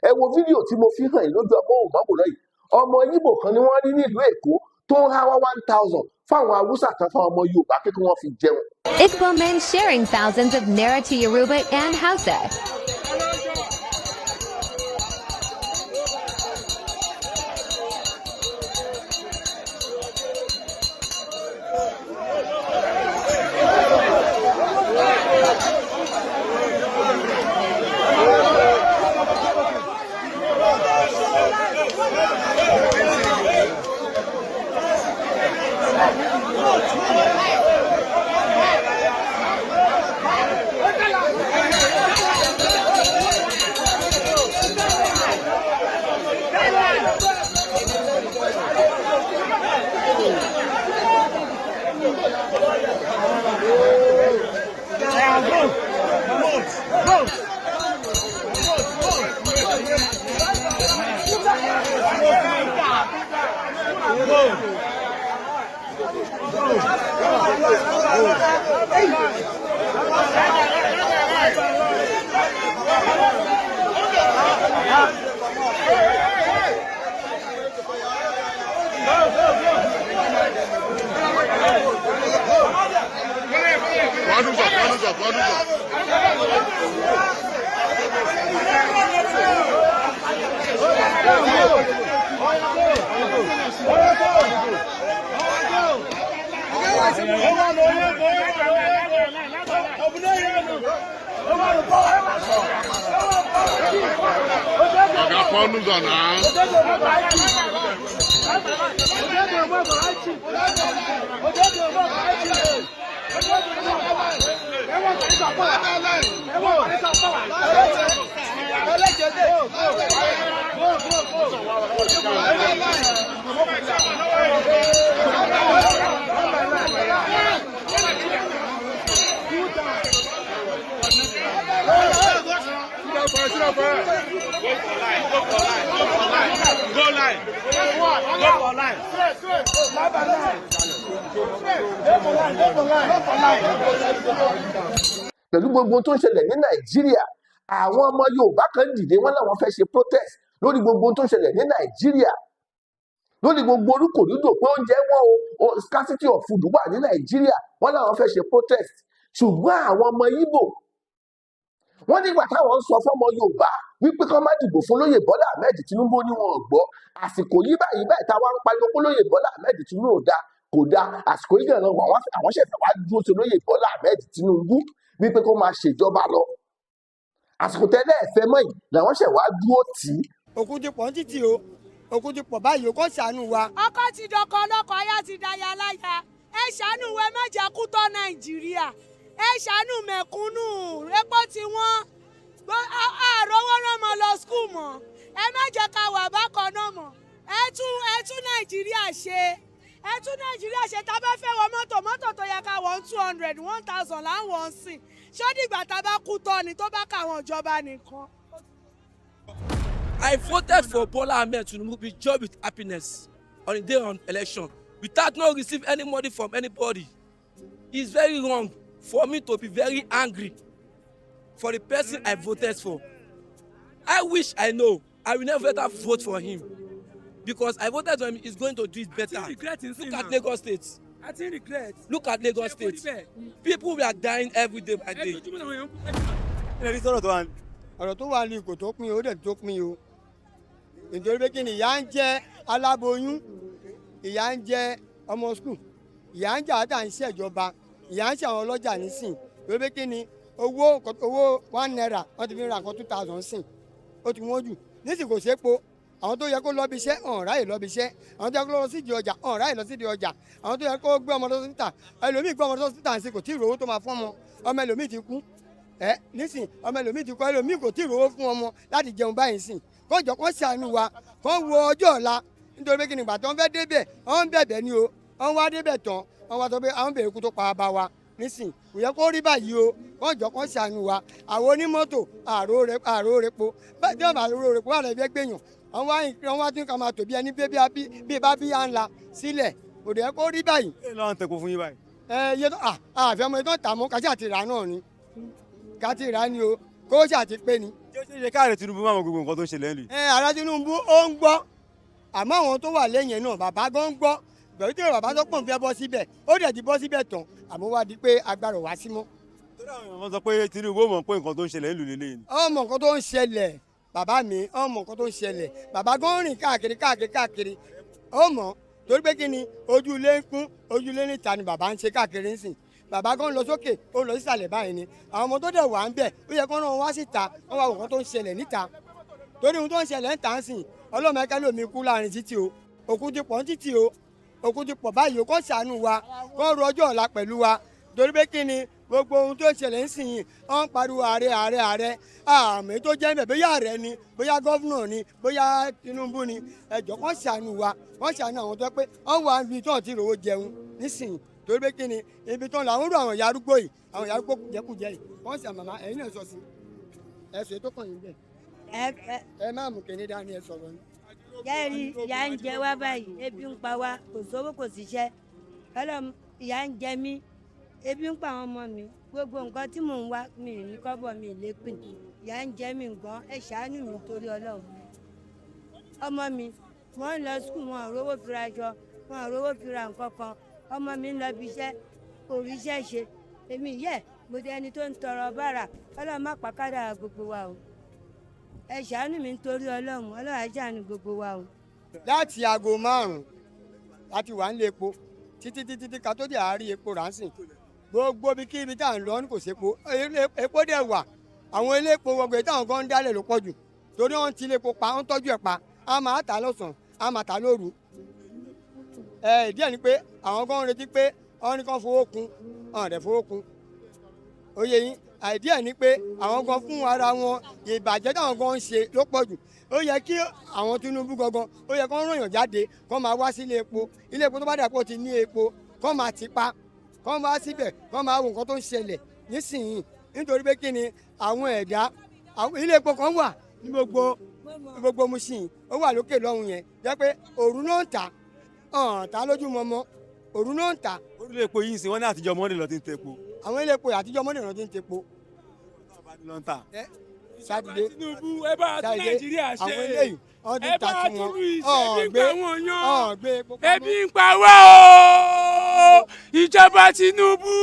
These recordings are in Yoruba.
ẹ wo fídíò tí mo fi hàn yín lójú amóhùnmáwòrán yìí ọmọ Yíbò kan ni wọ́n rí nílùú Èkó tó ń há 1,000 fáwọn Haúsá kan fáwọn ọmọ Yorùbá pé kí wọ́n fi jẹun. Igbo men sharing thousands of naira to Yoruba and Hausa. Pẹ̀lú gbogbo tó ń ṣẹlẹ̀ ní Nàìjíríà àwọn ọmọ Yorùbá kan dìde wọ́n láwọn fẹ́ ṣe protest lórí gbogbo tó ń ṣẹlẹ̀ ní Nàìjíríà lórí gbogbo orúkòrídò pé oúnjẹ wọn o scarcity of food wà ní Nàìjíríà wọ́n láwọn fẹ́ ṣe protest ṣùgbọ́n àwọn ọmọ Ìgbò wọ́n nígbà táwọn ń sọ fọ́mọ Yorùbá wípé kán má dìbò fún lóyè Bọ́lá Ahmed Tinubu ní wọn ò gbọ́ àsìkò yìí báyìí táwọn ń pariwo pé lóyè Bọ́lá Ahmed Tinubu kò dáa àsìkò yìí gan-an àwọn ṣẹ̀fẹ̀ wá dúró sí lóyè Bọ́lá Ahmed Tinubu wípé kó máa ṣèjọba lọ àsìkò tẹ́lẹ̀ ẹ̀fẹ́ mọ́ yìí làwọn ṣẹ̀ wá dúró tì í. òkun ti pọ̀ títì o òkun ti pọ̀ báyìí o kò ṣàánú wa. ọkọ ti dọkọ ọlọkọ aya ti daya láya ẹ ṣàánú wa ẹ má jẹ́ kú tọ́ Nàìjíríà ẹ ṣàánú mẹ̀kúnnù epo tí wọ́n àròwọ́ rán mọ́ lọ skul mọ́ ẹ má jẹ́ ká wà bákan náà mọ́ ẹ tún Nàìjíríà ṣe tá a bá fẹ́ wọ mọ́tò tó yẹ ká wọ́n 200 1,000 là ń wọ́n sìn ṣọ́dìgbà tá a bá kú tọ́ ni tó bá káwọn ìjọba nìkan. I voted for Bola Ahmed Tinubu with joy with happiness on the day of election without not receive any money from anybody. It's very wrong for me to be very angry for the person I voted for. I wish I know I will never ever vote for him because I voted for him. He's going to do it better. Look at Lagos State. I think regret. Look at Lagos State. People were dying every day by day. ọ̀rọ̀ tó wà ní kò tó pín o ó dẹ̀ tó pín o nítorí pé kí ni ìyà ń jẹ aláboyún ìyà ń jẹ ọmọ skul ìyà ń jẹ àtà ń ṣèjọba ìyà ń ṣe àwọn ọlọ́jà nísìn nítorí pé kí ni owó 1 naira wọ́n ti fi ra nǹkan 2,000 sìn ó ti wọ́n jù nísìn kò sépo àwọn tó yẹ kó lọ bí iṣẹ́ ọ̀n ráyè lọ bí iṣẹ́ àwọn tó yẹ kó lọ sí ìdí ọjà ọ̀n ráyè lọ sí ìdí ọjà àwọn tó yẹ kó gbé ọmọ lọ sí ìta ẹlòmíì gbé ọmọ lọ sí ìta sí kò tí ì rówó tó máa fún ọmọ ẹlòmíì ti kú nísìn ọmọ ẹlòmíì ti kú ẹlòmíì kò tí ì rówó fún ọmọ láti jẹun báyìí sìn kọjọ kó ṣàánú wa kó wo ọjọ́ ọ̀la nítorí pé kí ni ìgbà tó ń fẹ́ débẹ̀ wọ́n ń bẹ̀bẹ̀ ni o wọ́n wá débẹ̀ tán wọ́n wá sọ pé àwọn bèrè kú tó pa bá wa nísìn kò yẹ kó rí báyìí o kọjọ kó ṣàánú wa àwọn onímọ́tò àrò repo bẹ́ẹ̀ tí wọ́n bá àrò repo wà lẹ́fẹ́ gbẹ̀yàn wọ́n wá tún ká máa tò bí ẹni bí bá bí à ń la sílẹ̀ kò dẹ̀ kó rí báyìí. ẹ lọ́n tẹ̀kọ̀ fún yín báyìí. iye tó àfi ọmọ yìí tó tà mọ́ kájà ti rà náà ni ká ti rà ni o kó ṣáà ti pé ni. ṣe káàrẹ̀ Tinubu máa mọ gbogbo nǹkan tó ń ṣẹlẹ̀ nílùú. ààrẹ Tinubu ó ń gbọ́ àmọ́ àwọn tó wà lẹ́yìn náà bàbá gan ń gbọ́ bẹ̀rù tí bàbá tó pọ̀ ń fẹ́ bọ́ síbẹ̀ ó dẹ̀ ti bọ́ síbẹ̀ tán àmọ́ wá di pé agbára wá sí mọ́. torí àwọn èèyàn sọ pé Tinubu ó mọ̀ pé nǹkan tó ń ṣẹlẹ̀ nílùú lélẹ́yìn. ọmọ nǹkan tó ń ṣẹlẹ̀ bàbá mi ọmọ nǹkan tó ń ṣẹlẹ̀ bàbá gan rìn káàkiri ó mọ̀ torí pé kí ni ojú ilé ń kún ojú ilé níta ni bàbá ń ṣe káàkiri ń sìn bàbá gan lọ sókè ó lọ sísàlẹ̀ báyìí ni àwọn ọmọ tó dẹ̀ wà ń bẹ̀ ó yẹ kó rán wọn wá síta wọn wá wò nǹkan tó ń ṣẹlẹ̀ níta torí ohun tó ń ṣẹlẹ̀ ń tà ń sìn ọlọ́mọ ẹ̀ka lómi kú láàrin títì o òkú ti pọ̀ ń títì o òkú ti pọ̀ báyìí o kó ṣàánú wa kó ru ọjọ́ ọ̀la pẹ̀lú wa torí pé kí ni gbogbo ohun tó ń ṣẹlẹ̀ ń sìn yìí wọ́n ń pariwo ààrẹ àmì tó jẹ́ ibẹ̀ bóyá ààrẹ ni bóyá gọ́fúnà ni bóyá Tinubu ni ẹjọ́ kó ṣàánú wa kó ṣàánú àwọn tó pé wọ́n wà níbi tó ti rówó jẹun nísìnyí torí pé kí ni ibi tó ń làwọn rú àwọn ìyá arúgbó yìí àwọn ìyá arúgbó jẹkújẹ yìí wọ́n ṣe àmàmà ẹ̀yin náà sọ sí ẹ̀sùn tó kàn yín bẹ́ẹ̀ ẹ má mú kíní dání ẹ sọ̀rọ̀ ni. jẹ́rìí ìyà ń jẹ wá báyìí ebi ń pa wá kò sówó kò síṣẹ́ ọlọ́run ìyà ń jẹ mí ebi ń pa àwọn ọmọ mi gbogbo nǹkan tí mò ń wá mi ì ní kọ́bọ̀ mi ì lépin ìyà ń jẹ mí nǹkan ẹ ṣàánú mi torí ọlọ́run ọmọ mi wọ́n ń lọ skul wọn ò rówó fi ra aṣọ wọn ò rówó fi ra nǹkan kan ọmọ mi ń lọ bí iṣẹ́ kò rí iṣẹ́ ṣe èmi yẹ mo di ẹni tó ń tọrọ bára ọlọ́run má pàkádà gbogbo wa o ẹ ṣàánú mi nítorí ọlọ́run á ṣàánú gbogbo wa o. láti aago 5 láti wà nílé epo títí ká tó dé àárí epo ránṣìn gbogbo bí kí ibi tá à ń lọ ní kò sépo epo dẹ̀ wà àwọn ilé epo gbogbo táwọn kan ń dálẹ̀ ló pọ̀ jù torí wọ́n ti ilé epo pa wọ́n tọ́jú ẹ̀ pa á máa tà lọ́sàn-án á máa tà lóru díẹ̀ ni pé àwọn kan ń retí pé wọ́n ní kán fowó kun ọ̀n rẹ̀ fowó kun oyè yín àìdí ẹ̀ ni pé àwọn kan fún ara wọn ìbàjẹ́ táwọn kan ń ṣe ló pọ̀ jù ó yẹ kí àwọn Tinubu gangan ó yẹ kán ròyìn jáde kán máa wá sí ilé epo tó bá dà pọ̀ ti ní epo kán máa ti pa kán máa síbẹ̀ kán máa wo nǹkan tó ń ṣẹlẹ̀ nísìnyí nítorí pé kí ni àwọn ẹ̀dá ilé epo kan wà ní gbogbo Mushin ó wà lókè lọ́hùn yẹn jẹ́ pé òru náà ń tà ta lójú mọ́mọ́ òru náà ń tà. orílẹ̀ èpo yìí sì wọ́n ní àtijọ́ mọ́ndé lọ ti ń tepo. àwọn ilé epo àtijọ́ mọ́ndé lọ ti ń tepo. sátidé Tinubu ẹ bá tún Nàìjíríà ṣe àwọn eléyìí wọ́n ti ẹ ta bá tiwọn tún ìṣègbè wọn yan epo pamọ́. ebi ń pa wá o ìjọba Tinubu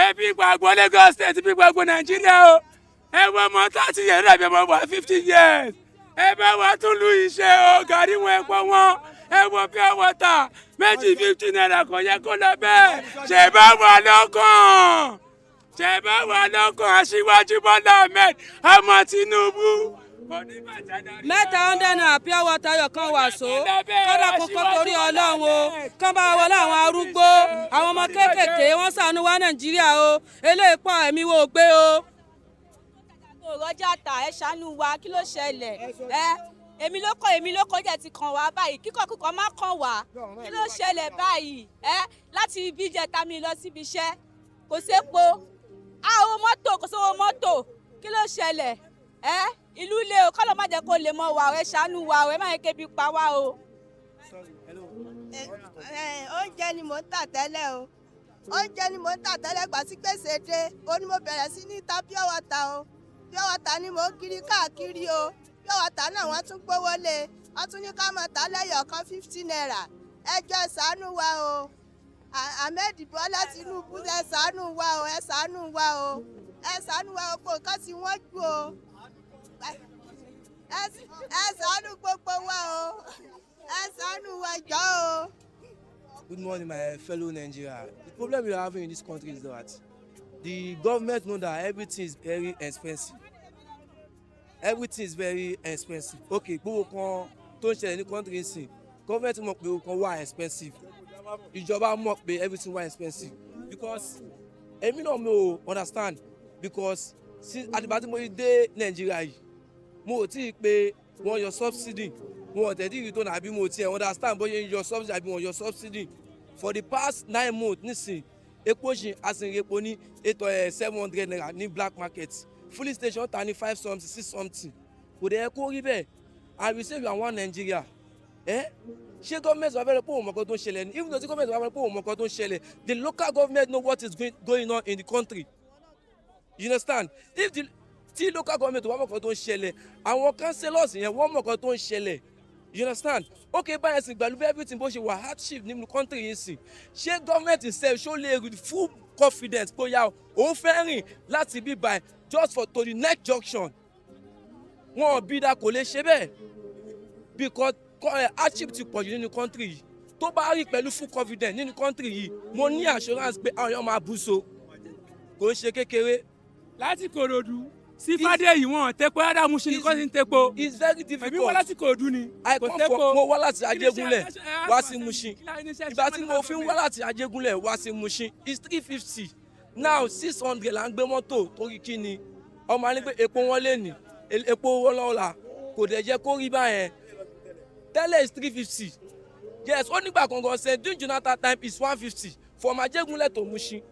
ebi ń pa gbọ́ Lagos State ebi ń pa gbọ́ Nàìjíríà o ẹ wọ ọmọ 30 years dàbí ọmọ wa 50 years ẹ bá wa tún lu iṣẹ́ o gàrí wọn ẹ̀pọ̀ wọn ẹ wọ pure water méjì 50 naira kò yẹ kó lọ bẹ́ẹ̀ ṣe bá wà lọ́kàn Aṣíwájú Bọ́lá Ahmed ọmọ Tinubu. mẹ́ta naira pure water ayọ̀ kan wàsó kọ́dà kókó torí ọlọ́run o kán bá wọlé àwọn arúgbó àwọn ọmọ kéékèèké wọ́n ṣàánú wa Nàìjíríà o eléyìí pọ̀ ẹ̀mí wo gbé o. rọjà tà ẹ ṣàánú wa kí ló ṣẹlẹ̀ èmi ló kọ́ jẹ́ ti kàn wá báyìí kíkọ́ má kàn wá kí ló ṣẹlẹ̀ báyìí láti ibi ìjẹta mi lọ síbi iṣẹ́ kò sépo owó mọ́tò kò sówó mọ́tò kí ló ṣẹlẹ̀ ìlú ilé o kọ́lọ́ má jẹ́ kó lè mọ́ wa ẹ ṣàánú wa ẹ má yẹ kébi pa wá o. oúnjẹ ni mò ń tà tẹ́lẹ̀ o oúnjẹ ni mò ń tà tẹ́lẹ̀ gbà sí gbèsè dé o ní mo bẹ̀rẹ̀ sí ní ta pure water o pure water ni mò ń kiri káàkiri o pure water náà wọ́n tún gbówó lé wọ́n tún ní ká máa tà lẹ́yọ̀ kan 50 naira ẹ jọ̀ọ́ ẹ ṣàánú wa o Ahmed Bọ́lá Tinubu ẹ ṣàánú wa o ẹ ṣàánú wa o ẹ ṣàánú wa o kò nǹkan tí wọ́n jù o ẹ ṣàánú gbogbo wa o ẹ ṣàánú wa jọ̀ọ́ o. Good morning, my fellow Nigerians. The problem we are having in this country is that the government know that everything is very expensive. Everything is very expensive. Okay, gbogbo kan tó ń ṣẹlẹ̀ ní country nsìn government mọ̀ pé gbogbo kan wà expensive. Ìjọba mọ̀ pé everything wà expensive because èmi náà mi ò understand because since àdìbà tí mo dé Nàìjíríà yìí mo ò tí ì pé wọ́n yọ subsidy wọn tẹ̀dí ìrì tó nàbí mo tiẹ̀ understand bóyá yọ subsidy àbí wọn yọ subsidy for the past 9 months nísìn epo ṣì àsìnrìn epo ní 700 naira ní black market fully station ta ní 5 something 6 something kò dẹ̀ kó rí bẹ́ẹ̀ and we say we are one Nigeria ṣé gọ́ọ̀mẹ̀ntì wà fẹ́rẹ̀ pé òun mọ̀kọ́ tó ń ṣẹlẹ̀ ni even though tí gọ́ọ̀mẹ̀ntì wà fẹ́rẹ̀ pé òun mọ̀kọ́ tó ń ṣẹlẹ̀ the local government know what is going on in the country you understand if the tí local government wọ́n mọ̀ kan tó ń ṣẹlẹ̀ àwọn councillors yẹn wọ́n mọ̀ kan tó ń ṣẹlẹ̀ you understand okay báyẹn sì gbàlú bí everything bó ṣe wà hardship nínú country yìí sì ṣé government itself ṣó lè with full confidence pé yà òun fẹ́ rìn láti bí by just for to the next junction wọn ò bí da kò lè ṣe bẹ́ẹ̀ because hardship ti pọ̀jù nínú country yìí tó bá rí pẹ̀lú full confidence nínú country yìí mo ní assurance pé àwọn èèyàn máa bú so kò ń ṣe kékeré. láti Kòròdú sí Fádéyì wọn tepo rárá Mushin ní kọ́sí ń tepo. it's very difficult. èmi wá láti Kòròdú ni. kò tepo mo wá láti Ajégúnlẹ̀ wá sí Mushin ìgbà tí mo fi ń wá láti Ajégúnlẹ̀ wá sí Mushin it's 350 now 600 là ń gbé mọ́tò torí kí ni ọmọ alẹ́ pé epo wọn lè ní epo wọn lọ́la kò dẹ̀ jẹ́ kó rí báyẹn tẹ́lẹ̀ is 350 yes ó nígbà kankan ṣe during Jonathan time is 150 from Ajégúnlẹ̀ to Mushin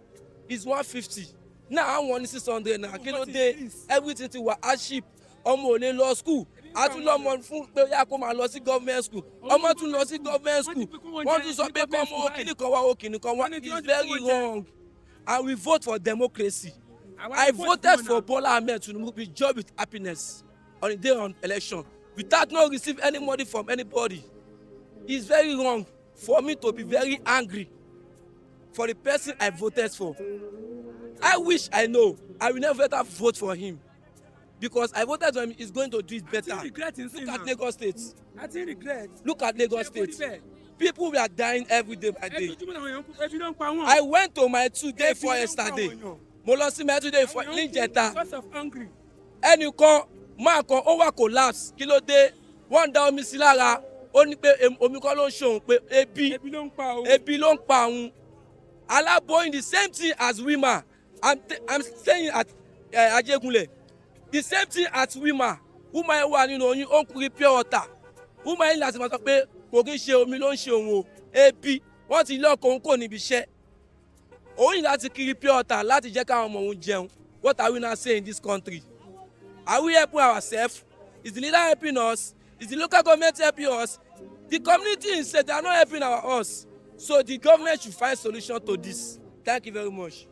is 150 now àwọn ní 600 naira kí ló dé everything ti wà hardship ọmọ ò lè lọ school àtúnlọ́mọ fún pé yá kó máa lọ sí government school ọmọ tún lọ sí government school wọ́n tún sọ pé kọ́mọ kíní kan wá ó kíní kan wá it's very wrong and we vote for democracy. I voted for Bola Ahmed Tinubu with joy with happiness on the day on election without not receive any money from anybody. It's very wrong for me to be very angry for the person I voted for. I wish I know I will never ever vote for him because I voted for him. He's going to do it better. Look at Lagos State. Look at Lagos State. People were dying every day by day. I went to my 2-day for yesterday. Mo lọ sí my 2-day for níjẹta. Ẹnìkan máa kan ó wá collapse kí ló dé wọ́n dá omi sí lára ó ní pé omi kan ló ń ṣòun pé ebi ló ń pa òun. Aláboyún the same thing as Wima. I'm staying at Ajégúnlẹ̀. The same thing at Wima. Wuma wà nínú oyún ó ń kiri pure water. Wuma yìí láti máa sọ pé kò kí ń ṣe omi ló ń ṣe òun o ebi wọ́n ti lé ọkọ̀ òun kò níbi iṣẹ́ òun yìí láti kiri pure water láti jẹ́ káwọn ọmọ òun jẹun. What are we now saying in this country? Are we helping ourselves? Is the leader helping us? Is the local government helping us? The community instead, they are not helping us. So the government should find solution to this. Thank you very much.